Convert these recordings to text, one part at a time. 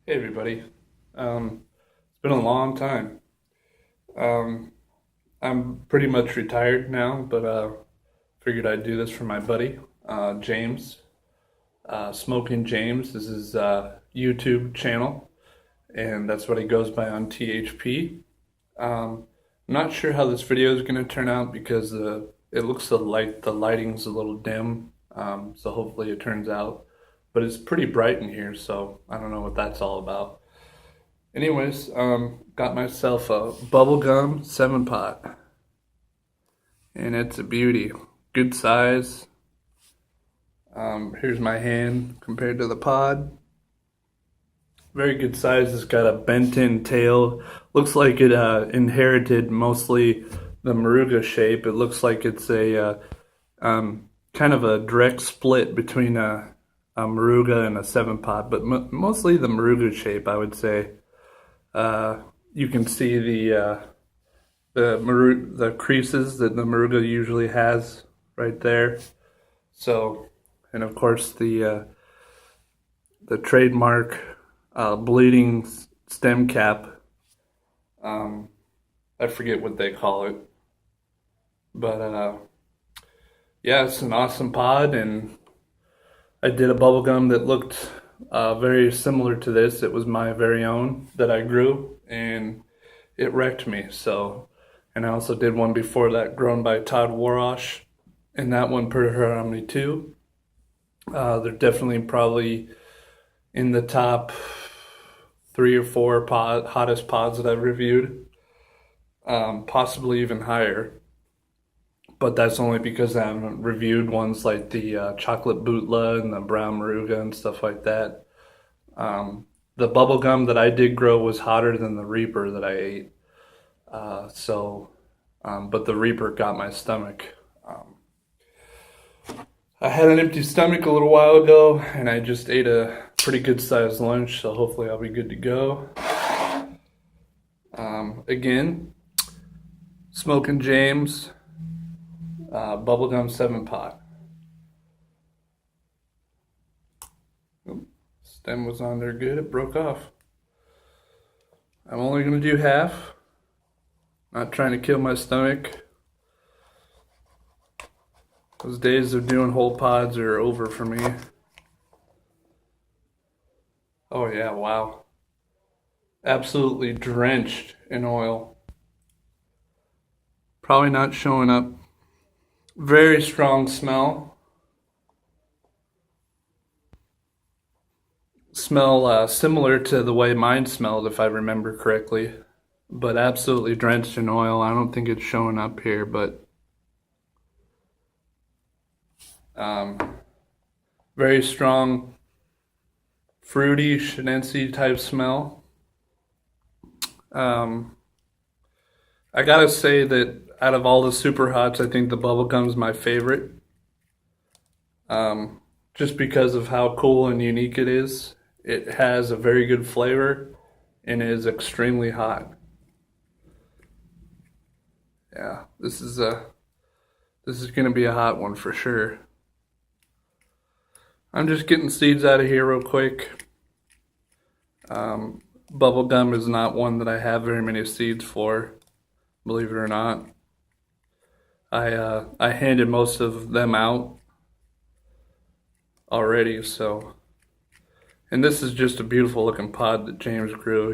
Hey everybody. It's been a long time. Um, I'm pretty much retired now, but figured I'd do this for my buddy, James, Smokin James. This is YouTube channel, and that's what he goes by on THP. I'm not sure how this video is going to turn out because it looks the lighting's a little dim, so hopefully it turns out. But it's pretty bright in here, so I don't know what that's all about. Anyways, got myself a bubblegum 7-pot, and it's a beauty. Good size. Here's my hand compared to the pod. Very good size. It's got a bent-in tail. Looks like it inherited mostly the Moruga shape. It looks like it's a kind of a direct split between a Moruga and a 7-pot, but mostly the Moruga shape, I would say. You can see the creases that the Moruga usually has right there. So, and of course the trademark bleeding stem cap. I forget what they call it, but yeah, it's an awesome pod, and I did a bubblegum that looked very similar to this. It was my very own that I grew, and it wrecked me. So, and I also did one before that grown by Todd Warash, and that one put her on me too. They're definitely probably in the top 3 or 4 hottest pods that I've reviewed, possibly even higher. But that's only because I haven't reviewed ones like the chocolate bootla and the brown Moruga and stuff like that. The bubble gum that I did grow was hotter than the Reaper that I ate. But the Reaper got my stomach. I had an empty stomach a little while ago, and I just ate a pretty good sized lunch, so hopefully I'll be good to go. Again, Smokin James. Bubblegum 7-pot. Stem was on there good, it broke off. I'm only going to do half. Not trying to kill my stomach. Those days of doing whole pods are over for me. Oh yeah, wow. Absolutely drenched in oil. Probably not showing up. Very strong smell. Smell similar to the way mine smelled, if I remember correctly, but absolutely drenched in oil. I don't think it's showing up here, but very strong, fruity, Shenensi type smell. I gotta say that out of all the super hots, I think the bubblegum's my favorite. Just because of how cool and unique it is. It has a very good flavor and is extremely hot. Yeah, this is gonna be a hot one for sure. I'm just getting seeds out of here real quick. Bubblegum is not one that I have very many seeds for, believe it or not. I handed most of them out already, so. And this is just a beautiful looking pod that James grew.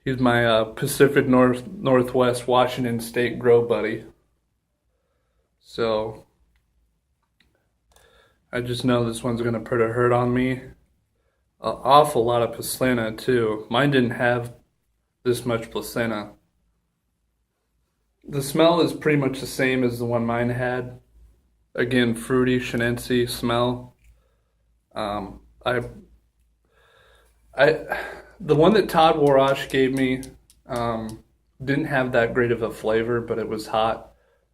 He's my Pacific Northwest Washington State grow buddy. So I just know this one's gonna put a hurt on me. An awful lot of placenta too. Mine didn't have this much placenta. The smell is pretty much the same as the one mine had. Again, fruity, Shenensi smell. The one that Todd Warash gave me didn't have that great of a flavor, but it was hot.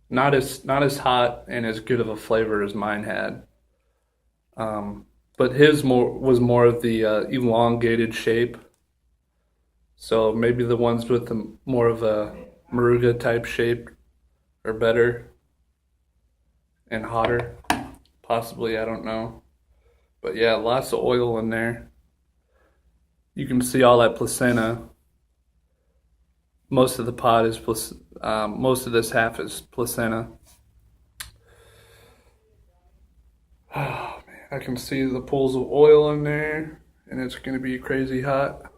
Not as hot and as good of a flavor as mine had. But his was more of the elongated shape. So maybe the ones with more of a Moruga type shape are better and hotter. Possibly, I don't know. But yeah, lots of oil in there. You can see all that placenta. Most of the pod is most of this half is placenta. Oh man, I can see the pools of oil in there, and it's gonna be crazy hot.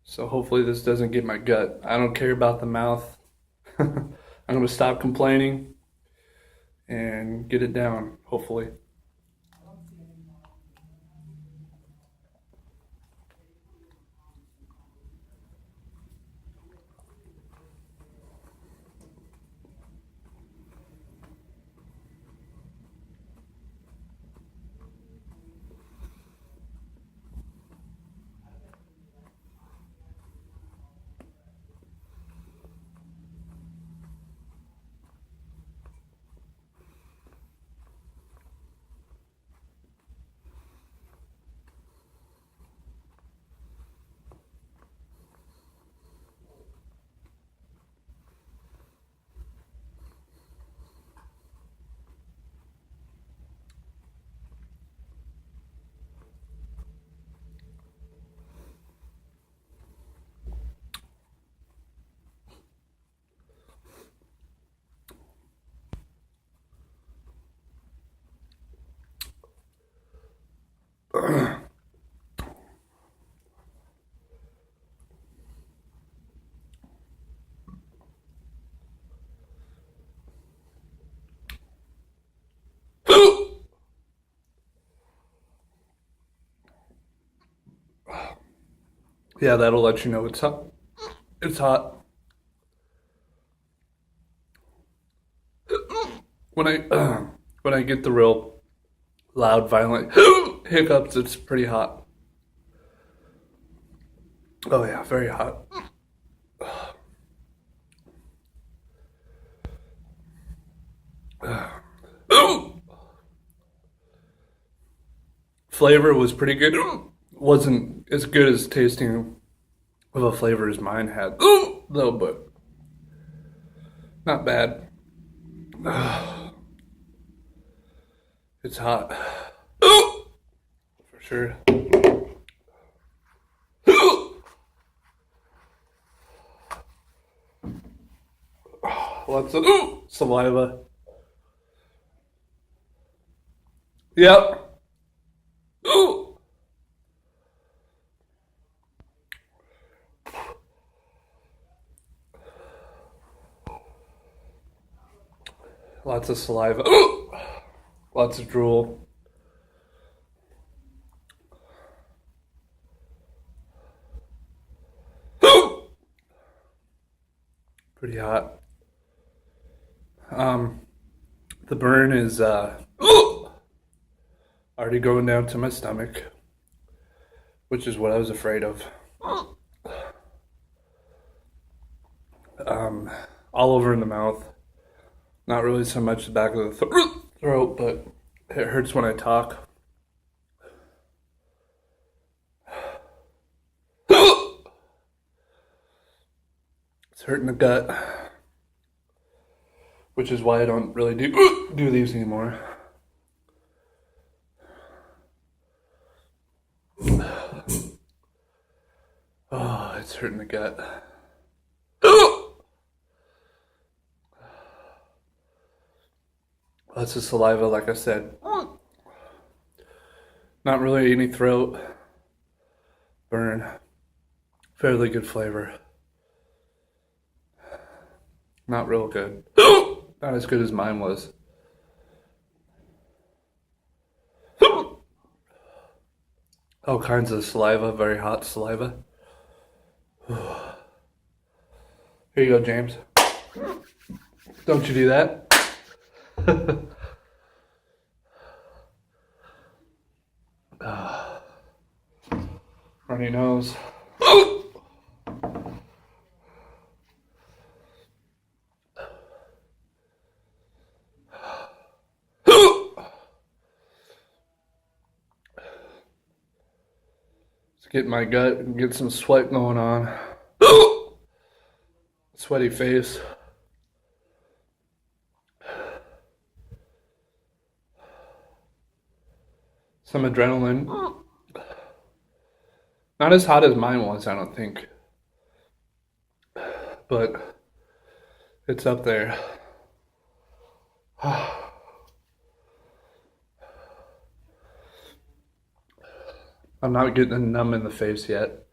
So hopefully this doesn't get my gut. I don't care about the mouth. I'm gonna stop complaining and get it down, hopefully. Yeah, that'll let you know it's hot. It's hot. When I get the real loud, violent hiccups, it's pretty hot. Oh yeah, very hot. Flavor was pretty good. Wasn't as good as tasting of a flavor as mine had, though, but not bad. It's hot. For sure. Lots of saliva. Yep. Lots of saliva. Lots of drool. Pretty hot. The burn is already going down to my stomach, which is what I was afraid of. All over in the mouth. Not really so much the back of the throat, but it hurts when I talk. It's hurting the gut, which is why I don't really do these anymore. Oh, it's hurting the gut. Lots of saliva, like I said. Not really any throat burn. Fairly good flavor. Not real good. Not as good as mine was. All kinds of saliva, very hot saliva. Here you go, James. Don't you do that? Runny nose. Let's get my gut and get some sweat going on. Sweaty face. some adrenaline. Not as hot as mine was, I don't think, but it's up there. I'm not getting numb in the face yet,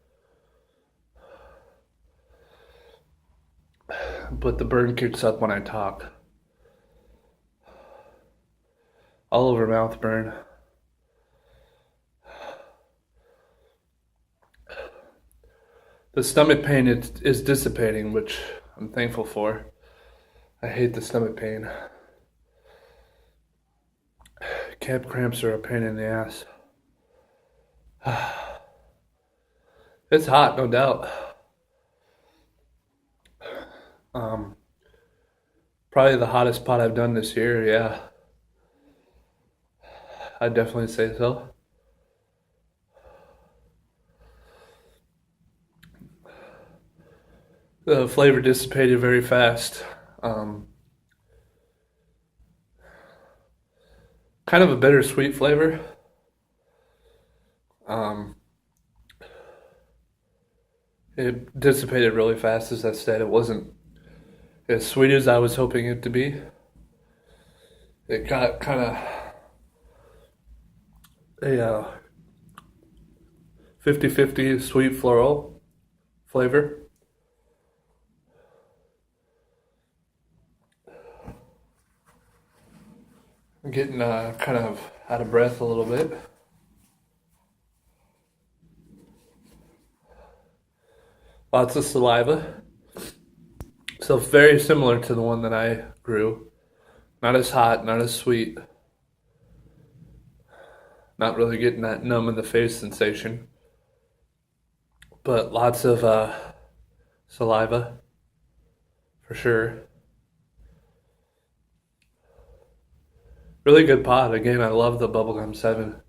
but the burn kicks up when I talk. All over mouth burn. The stomach pain is dissipating, which I'm thankful for. I hate the stomach pain. Calf cramps are a pain in the ass. It's hot, no doubt. Probably the hottest pot I've done this year, yeah. I'd definitely say so. The flavor dissipated very fast. Kind of a bittersweet flavor. It dissipated really fast, as I said. It wasn't as sweet as I was hoping it to be. It got kind of a 50-50 sweet floral flavor. I'm getting kind of out of breath a little bit. Lots of saliva. So very similar to the one that I grew. Not as hot, not as sweet. Not really getting that numb in the face sensation. But lots of saliva, for sure. Really good pod. Again, I love the Bubblegum 7.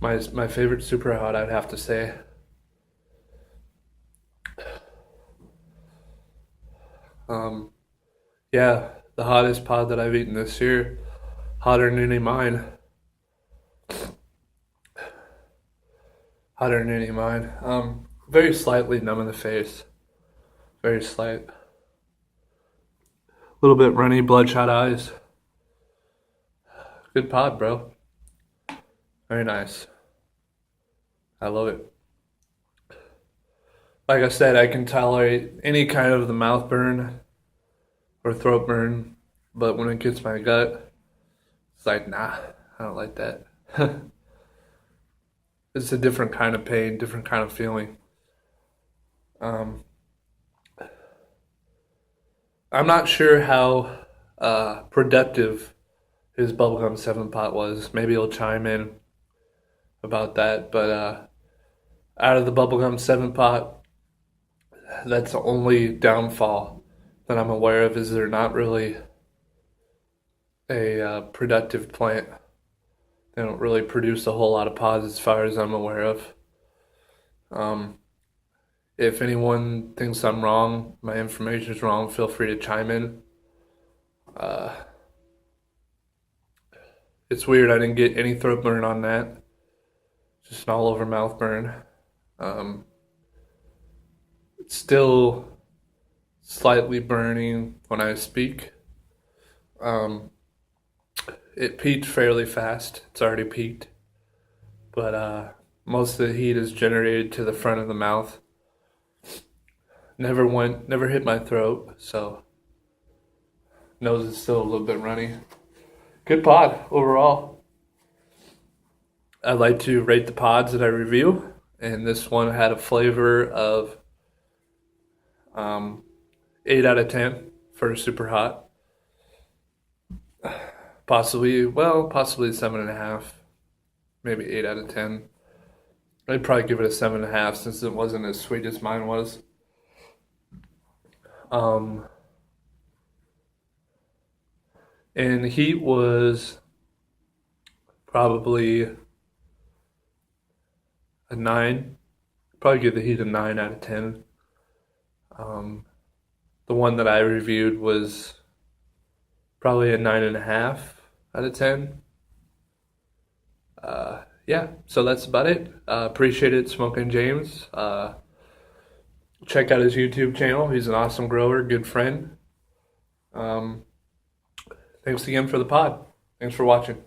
My favorite super hot, I'd have to say. Yeah, the hottest pod that I've eaten this year. Hotter than any mine. Hotter than any mine. Very slightly numb in the face. Very slight. A little bit runny, bloodshot eyes. Good pod, bro. Very nice. I love it. Like I said, I can tolerate any kind of the mouth burn or throat burn, but when it gets my gut, it's like, nah, I don't like that. It's a different kind of pain, different kind of feeling. I'm not sure how productive his Bubblegum 7 pot was. Maybe he'll chime in about that, but out of the Bubblegum 7 pot, that's the only downfall that I'm aware of, is they're not really a productive plant. They don't really produce a whole lot of pods as far as I'm aware of. If anyone thinks I'm wrong, my information is wrong, feel free to chime in. It's weird, I didn't get any throat burn on that. Just an all over mouth burn. It's still slightly burning when I speak. It peaked fairly fast. It's already peaked. But most of the heat is generated to the front of the mouth. Never hit my throat, so nose is still a little bit runny. Good pod overall. I'd like to rate the pods that I review, and this one had a flavor of 8 out of 10 for super hot. Possibly 7.5, maybe 8 out of 10. I'd probably give it a 7.5 since it wasn't as sweet as mine was. And heat was probably a 9. Probably give the heat a 9 out of 10. The one that I reviewed was probably a 9.5 out of 10. Yeah, so that's about it. Appreciate it, Smokin James. Check out his YouTube channel. He's an awesome grower, good friend. Thanks again for the pod. Thanks for watching.